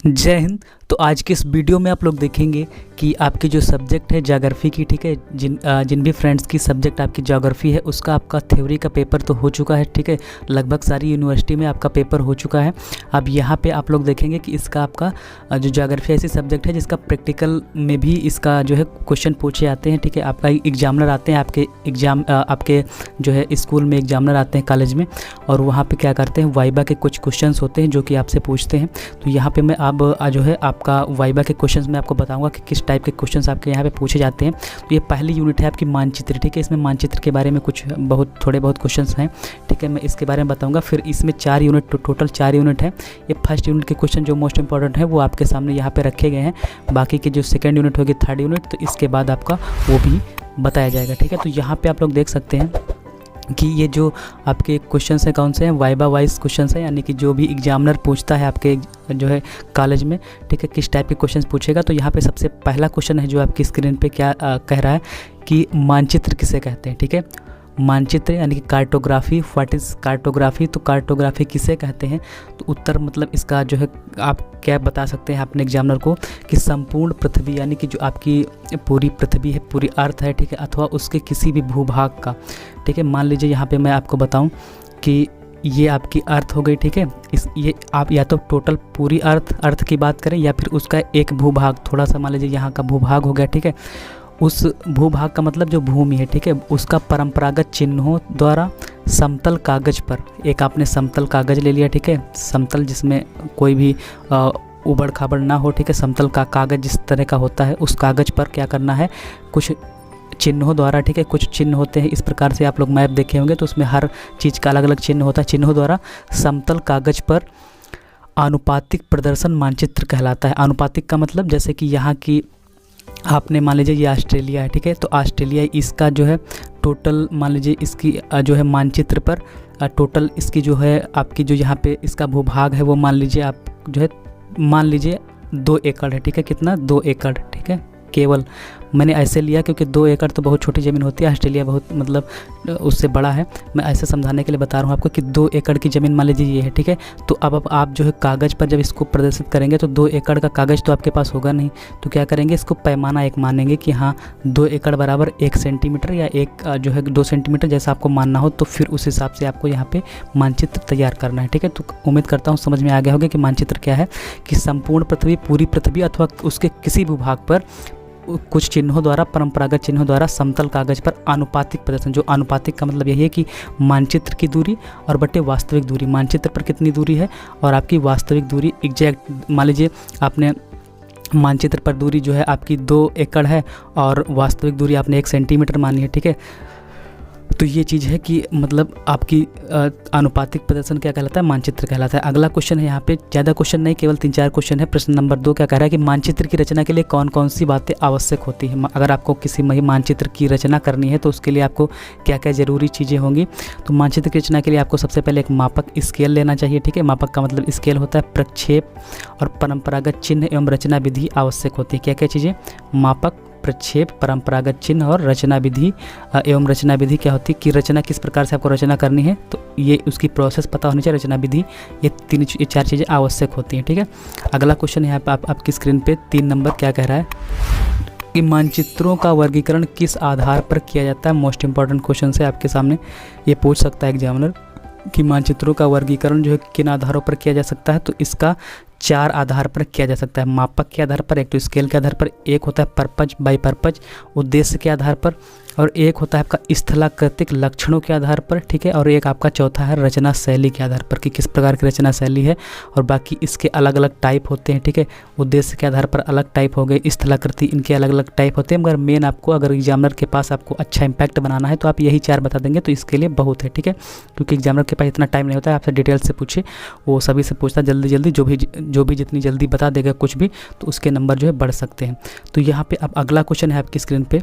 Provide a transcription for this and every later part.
जय हिंद। तो आज के इस वीडियो में आप लोग देखेंगे कि आपकी जो सब्जेक्ट है ज्योग्राफी की, ठीक है, जिन भी फ्रेंड्स की सब्जेक्ट आपकी ज्योग्राफी है उसका आपका थ्योरी का पेपर तो हो चुका है, ठीक है। लगभग सारी यूनिवर्सिटी में आपका पेपर हो चुका है। अब यहाँ पे आप लोग देखेंगे कि इसका आपका जो ज्योग्राफी ऐसी सब्जेक्ट है जिसका प्रैक्टिकल में भी इसका जो है क्वेश्चन पूछे जाते हैं, ठीक है। आपका एग्जामिनर आते हैं, आपके जो है स्कूल में एग्जामिनर आते हैं कॉलेज में, और वहाँ पर क्या करते हैं, वाइबा के कुछ क्वेश्चन होते हैं जो कि आपसे पूछते हैं। तो यहाँ पर मैं अब जो है आपका वाइबा के क्वेश्चंस में आपको बताऊंगा कि किस टाइप के क्वेश्चंस आपके यहाँ पे पूछे जाते हैं। तो ये पहली यूनिट है आपकी मानचित्र, ठीक है। इसमें मानचित्र के बारे में कुछ थोड़े बहुत क्वेश्चंस हैं, ठीक है, मैं इसके बारे में बताऊंगा। फिर इसमें 4 यूनिट, टोटल 4 यूनिट है। ये फर्स्ट यूनिट के क्वेश्चन जो मोस्ट इंपॉर्टेंट है वो आपके सामने यहाँ पे रखे गए हैं। बाकी की जो सेकेंड यूनिट होगी, थर्ड यूनिट, तो इसके बाद आपका वो भी बताया जाएगा, ठीक है। तो यहाँ पर आप लोग देख सकते हैं कि ये जो आपके क्वेश्चंस हैं कौन से हैं, वाइबा वाइज क्वेश्चंस हैं, यानी कि जो भी एग्जामिनर पूछता है आपके जो है कॉलेज में, ठीक है, किस टाइप के क्वेश्चंस पूछेगा। तो यहाँ पे सबसे पहला क्वेश्चन है जो आपकी स्क्रीन पे क्या कह रहा है कि मानचित्र किसे कहते हैं, ठीक है। मानचित्र यानी कि कार्टोग्राफी, व्हाट इज़ कार्टोग्राफी, तो कार्टोग्राफी किसे कहते हैं। तो उत्तर मतलब इसका जो है आप क्या बता सकते हैं अपने एग्जामिनर को कि संपूर्ण पृथ्वी, यानी कि जो आपकी पूरी पृथ्वी है, पूरी अर्थ है, ठीक है, अथवा उसके किसी भी भूभाग का, ठीक है। मान लीजिए यहाँ पे मैं आपको बताऊँ कि ये आपकी अर्थ हो गई, ठीक है। ये आप या तो टोटल पूरी अर्थ की बात करें या फिर उसका एक भूभाग, थोड़ा सा मान लीजिए यहाँ का भूभाग हो गया, ठीक है। उस भूभाग का मतलब जो भूमि है, ठीक है, उसका परंपरागत चिन्हों द्वारा समतल कागज पर, एक आपने समतल कागज ले लिया, ठीक है, समतल जिसमें कोई भी उबड़ खाबड़ ना हो, ठीक है, समतल का कागज जिस तरह का होता है उस कागज पर क्या करना है, कुछ चिन्हों द्वारा, ठीक है, कुछ चिन्ह होते हैं इस प्रकार से। आप लोग मैप देखे होंगे तो उसमें हर चीज़ का अलग अलग चिन्ह होता है। चिन्हों द्वारा समतल कागज पर आनुपातिक प्रदर्शन मानचित्र कहलाता है। आनुपातिक का मतलब जैसे कि यहाँ की आपने मान लीजिए ये ऑस्ट्रेलिया है, ठीक है, तो ऑस्ट्रेलिया इसका जो है टोटल मान लीजिए इसकी जो है मानचित्र पर टोटल इसकी जो है आपकी जो यहाँ पे इसका भूभाग है वो मान लीजिए आप जो है मान लीजिए 2 एकड़ है, ठीक है। कितना? 2 एकड़, ठीक है। केवल मैंने ऐसे लिया क्योंकि 2 एकड़ तो बहुत छोटी ज़मीन होती है, ऑस्ट्रेलिया बहुत मतलब उससे बड़ा है। मैं ऐसे समझाने के लिए बता रहा हूँ आपको कि 2 एकड़ की ज़मीन मान लीजिए ये है, ठीक है। तो अब आप जो है कागज़ पर जब इसको प्रदर्शित करेंगे तो 2 एकड़ का कागज़ तो आपके पास होगा नहीं, तो क्या करेंगे, इसको पैमाना एक मानेंगे कि हाँ 2 एकड़ बराबर 1 सेंटीमीटर या एक जो है 2 सेंटीमीटर, जैसा आपको मानना हो, तो फिर उस हिसाब से आपको यहाँ पर मानचित्र तैयार करना है, ठीक है। तो उम्मीद करता हूँ समझ में आ गया होगा कि मानचित्र क्या है, कि संपूर्ण पृथ्वी, पूरी पृथ्वी अथवा उसके किसी भूभाग पर कुछ चिन्हों द्वारा, परंपरागत चिन्हों द्वारा समतल कागज पर आनुपातिक प्रदर्शन। जो आनुपातिक का मतलब यही है कि मानचित्र की दूरी और बटे वास्तविक दूरी, मानचित्र पर कितनी दूरी है और आपकी वास्तविक दूरी एग्जैक्ट, मान लीजिए आपने मानचित्र पर दूरी जो है आपकी 2 एकड़ है और वास्तविक दूरी आपने 1 सेंटीमीटर मानी है, ठीक है। तो ये चीज़ है कि मतलब आपकी आनुपातिक प्रदर्शन क्या कहलाता है, मानचित्र कहलाता है। अगला क्वेश्चन है, यहाँ पे ज़्यादा क्वेश्चन नहीं, केवल 3-4 क्वेश्चन है। प्रश्न नंबर 2 क्या कह रहा है कि मानचित्र की रचना के लिए कौन कौन सी बातें आवश्यक होती हैं। अगर आपको किसी मानचित्र की रचना करनी है तो उसके लिए आपको क्या क्या ज़रूरी चीज़ें होंगी। तो मानचित्र की रचना के लिए आपको सबसे पहले एक मापक स्केल लेना चाहिए, ठीक है। मापक का मतलब स्केल होता है। प्रक्षेप और परंपरागत चिन्ह एवं रचना विधि आवश्यक होती है। क्या क्या चीज़ें? मापक, प्रक्षेप, परंपरागत चिन्ह और रचना विधि। एवं रचना विधि क्या होती है कि रचना किस प्रकार से आपको रचना करनी है, तो ये उसकी प्रोसेस पता होनी चाहिए, रचना विधि, ये 4 चीज़ें आवश्यक होती हैं, ठीक है। अगला क्वेश्चन यहाँ पे आपकी स्क्रीन पे 3 नंबर क्या कह रहा है कि मानचित्रों का वर्गीकरण किस आधार पर किया जाता है। मोस्ट इंपॉर्टेंट क्वेश्चन है आपके सामने, ये पूछ सकता है एग्जामिनर कि मानचित्रों का वर्गीकरण जो है किन आधारों पर किया जा सकता है। तो इसका 4 आधार पर किया जा सकता है। मापक के आधार पर, एक तो स्केल के आधार पर, एक होता है पर्पज बाई पर्पज, उद्देश्य के आधार पर, और एक होता है आपका स्थलाकृतिक लक्षणों के आधार पर, ठीक है। और एक आपका चौथा है रचना शैली के आधार पर कि किस प्रकार की रचना शैली है, और बाकी इसके अलग अलग टाइप होते हैं, ठीक है। उद्देश्य के आधार पर अलग टाइप हो गए, स्थलाकृति, इनके अलग अलग टाइप होते हैं। मगर मेन आपको अगर एग्जामिनर के पास आपको अच्छा इंपैक्ट बनाना है तो आप यही 4 बता देंगे तो इसके लिए बहुत है, ठीक है। क्योंकि एग्जामिनर के पास इतना टाइम नहीं होता है, आपसे डिटेल से पूछे, वो सभी से पूछता है जल्दी जल्दी, जो भी जितनी जल्दी बता देगा कुछ भी तो उसके नंबर जो है बढ़ सकते हैं। तो यहाँ पे अब अगला क्वेश्चन है आपकी स्क्रीन पे,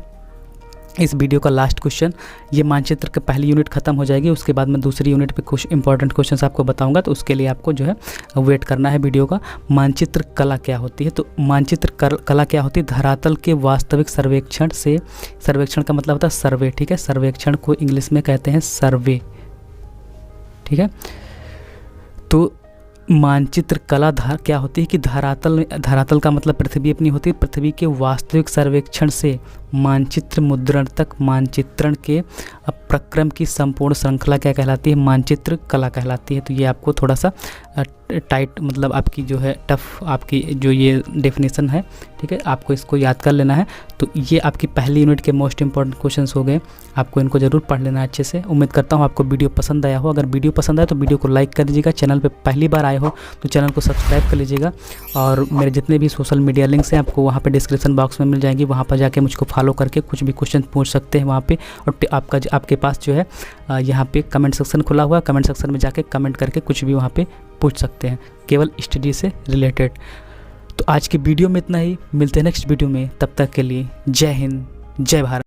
इस वीडियो का लास्ट क्वेश्चन। ये मानचित्र की पहली यूनिट खत्म हो जाएगी, उसके बाद मैं दूसरी यूनिट पे कुछ इंपॉर्टेंट क्वेश्चंस आपको बताऊंगा, तो उसके लिए आपको जो है वेट करना है वीडियो का। मानचित्र कला क्या होती है? तो मानचित्र कला क्या होती है? धरातल के वास्तविक सर्वेक्षण से, सर्वेक्षण का मतलब होता है सर्वे, ठीक है। सर्वेक्षण को इंग्लिश में कहते हैं सर्वे, ठीक है। तो मानचित्र कला क्या होती है कि धरातल का मतलब पृथ्वी अपनी होती है। पृथ्वी के वास्तविक सर्वेक्षण से मानचित्र मुद्रण तक मानचित्रण के प्रक्रम की संपूर्ण श्रृंखला क्या कहलाती है? मानचित्र कला कहलाती है। तो ये आपको थोड़ा सा टाइट, मतलब आपकी जो है टफ, आपकी जो ये डेफिनेशन है, ठीक है, आपको इसको याद कर लेना है। तो ये आपकी पहली यूनिट के मोस्ट इंपॉर्टेंट क्वेश्चंस हो गए, आपको इनको ज़रूर पढ़ लेना है अच्छे से। उम्मीद करता हूँ आपको वीडियो पसंद आया हो। अगर वीडियो पसंद आए तो वीडियो को लाइक कर दीजिएगा। चैनल पे पहली बार आए हो तो चैनल को सब्सक्राइब कर लीजिएगा। और मेरे जितने भी सोशल मीडिया लिंक्स हैं आपको वहाँ पे डिस्क्रिप्शन बॉक्स में मिल जाएंगी, वहाँ पर जाके मुझको फॉलो करके कुछ भी क्वेश्चन पूछ सकते हैं वहाँ पे। और आपके पास जो है यहाँ पे कमेंट सेक्शन खुला हुआ है, कमेंट सेक्शन में जाके कमेंट करके कुछ भी वहाँ पे पूछ सकते हैं, केवल स्टडी से रिलेटेड। तो आज की वीडियो में इतना ही, मिलते हैं नेक्स्ट वीडियो में, तब तक के लिए जय हिंद, जय भारत।